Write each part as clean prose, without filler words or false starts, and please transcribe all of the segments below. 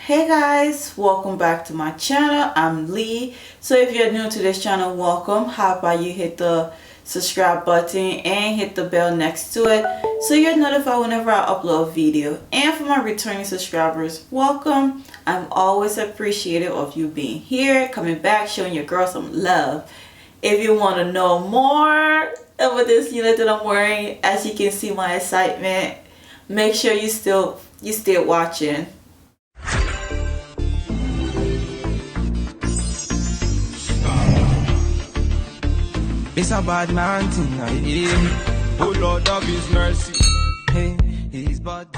Hey guys, welcome back to my channel. I'm Lee. So if you're new to this channel, welcome. How about you hit the subscribe button and hit the bell next to it so you're notified whenever I upload a video. And for my returning subscribers, welcome. I'm always appreciative of you being here, coming back, showing your girl some love. If you want to know more about this unit that I'm wearing, as you can see my excitement, make sure you still watching. It's a bad man tonight. Oh Lord of His mercy. Hey, He's bad.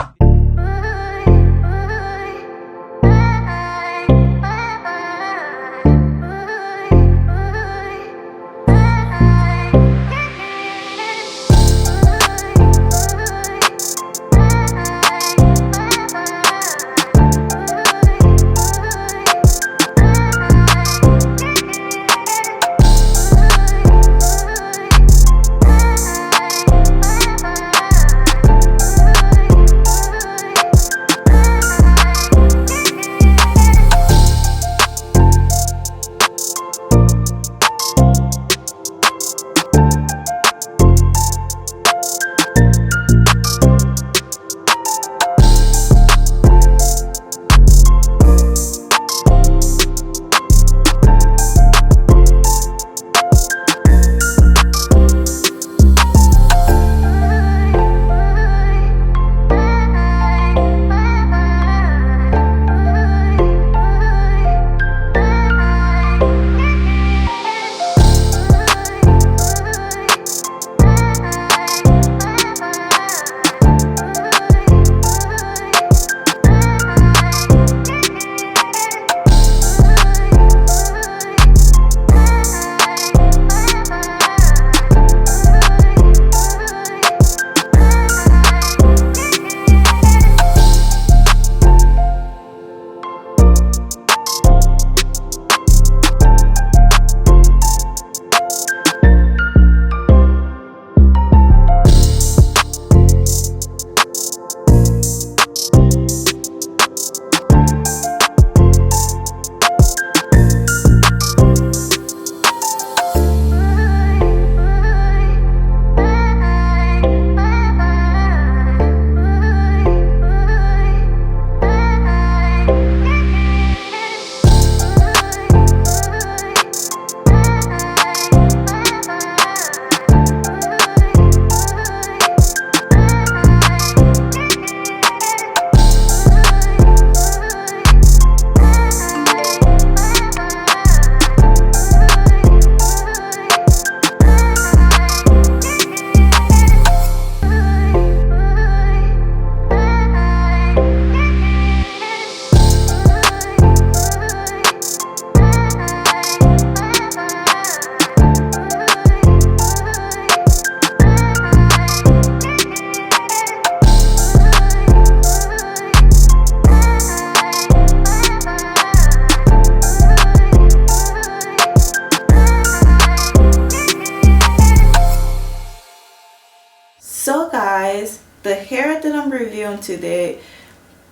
So guys, the hair that I'm reviewing today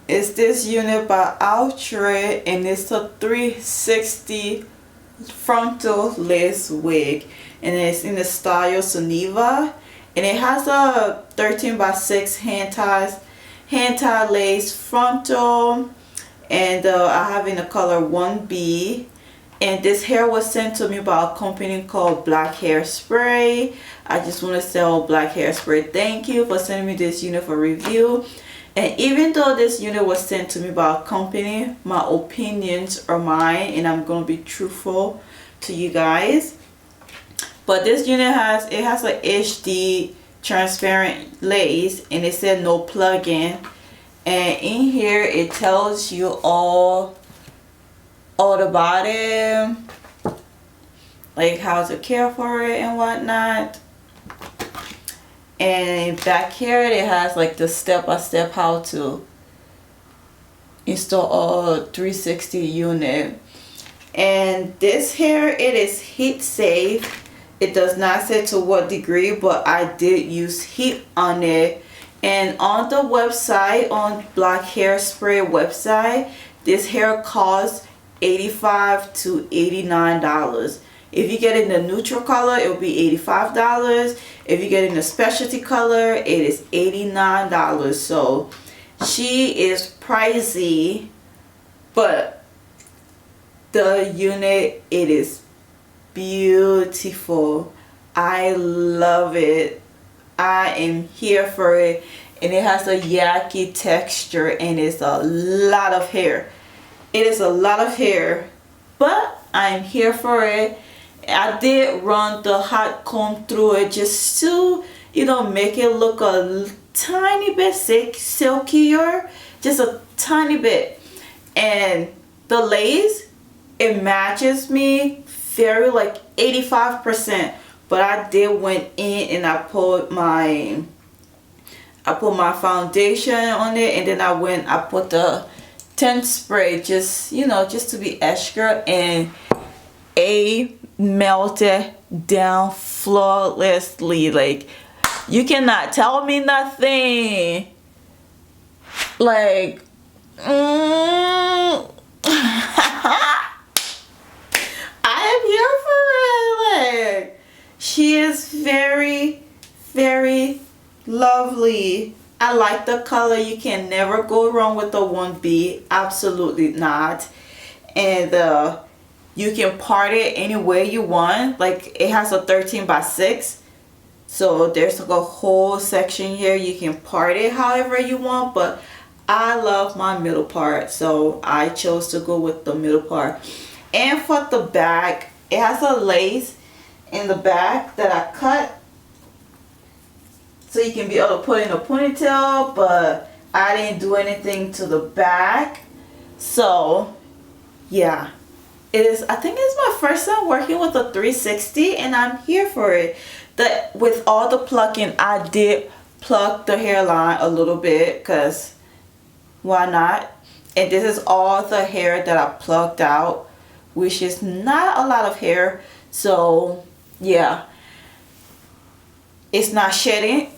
is this unit by Outre, and it's a 360 frontal lace wig, and it's in the style Sunniva, and it has a 13x6 hand tie lace frontal, and I have in the color 1B. And this hair was sent to me by a company called BlackHairSpray. I just want to say, BlackHairSpray, thank you for sending me this unit for review. And even though this unit was sent to me by a company, my opinions are mine, and I'm going to be truthful to you guys. But this unit has an HD transparent lace, and it said no plug-in. And in here it tells you all about it, like how to care for it and whatnot. And back here it has like the step-by-step how to install a 360 unit. And this hair, it is heat safe. It does not say to what degree, but I did use heat on it. And on the website, on BlackHairSpray website, This hair costs $85 to $89. If you get in the neutral color, it will be $85. If you get in the specialty color, it is $89. So she is pricey, but the unit, it is beautiful. I love it. I am here for it. And it has a yaki texture, and it's a lot of hair. It is a lot of hair, but I'm here for it. I did run the hot comb through it just to, you know, make it look a tiny bit silkier, just a tiny bit. And the lace, it matches me very like 85%, but I did went in and I put my foundation on it, and then I put the tint spray, just, you know, just to be extra, and it melted down flawlessly. Like, you cannot tell me nothing. Like, I am here for it. Like, she is very, very lovely. I like the color. You can never go wrong with the 1B. Absolutely not. And you can part it any way you want. Like, it has a 13x6, so there's like a whole section here. You can part it however you want, but I love my middle part, so I chose to go with the middle part. And for the back, it has a lace in the back that I cut, so you can be able to put in a ponytail, but I didn't do anything to the back. So yeah, it is, I think it's my first time working with a 360, and I'm here for it. With all the plucking, I did pluck the hairline a little bit, because why not? And this is all the hair that I plucked out, which is not a lot of hair. So yeah, it's not shedding.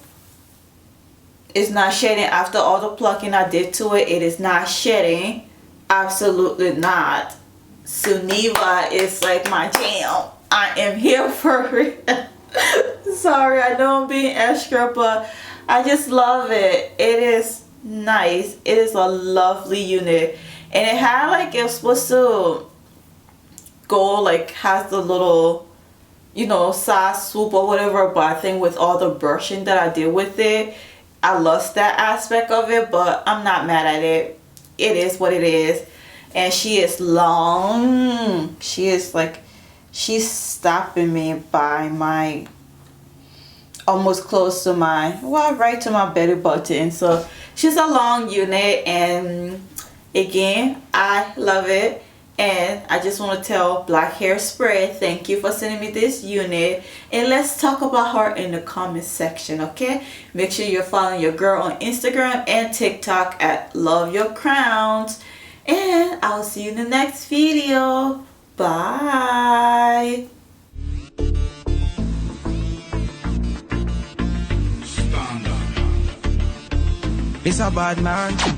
It's not shedding after all the plucking I did to it. It is not shedding. Absolutely not. Sunniva is like my jam. I am here for it. Sorry, I know I'm being extra, but I just love it. It is nice. It is a lovely unit. And it had like, it was supposed to go like, has the little, you know, side swoop or whatever, but I think with all the brushing that I did with it, I lost that aspect of it, but I'm not mad at it. It is what it is. And she is long. She is like, she's stopping me by my, almost close to my, well, right to my belly button. So she's a long unit, and again, I love it. And I just want to tell BlackHairSpray, thank you for sending me this unit. And let's talk about her in the comment section, okay? Make sure you're following your girl on Instagram and TikTok at Love Your Crowns. And I'll see you in the next video. Bye. It's a bad man.